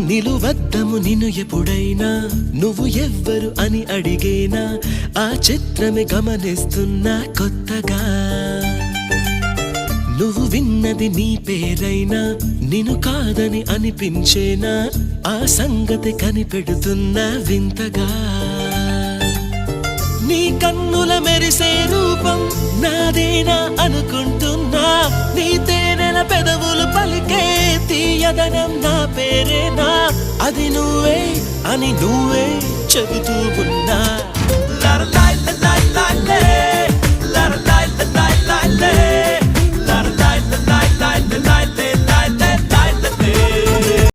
నిలువద్దము నిన్ను ఎప్పుడైనా నువ్వు ఎవ్వరు అని అడిగేనా ఆ చిత్రమే గమనిస్తున్నా కొత్తగా నువ్వు విన్నది నీ పేరైనా నిన్ను కాదని అనిపించేనా ఆ సంగతి కనిపెడుతున్నా వింతగా నీ కన్నుల మెరిసే రూపం నాదేనా అనుకుంటున్నా నీ తేనెల పెదవులు పలికే తీయదనం నా పేరేనా అది నువ్వే అని నువ్వే చెబుతూ ఉన్నా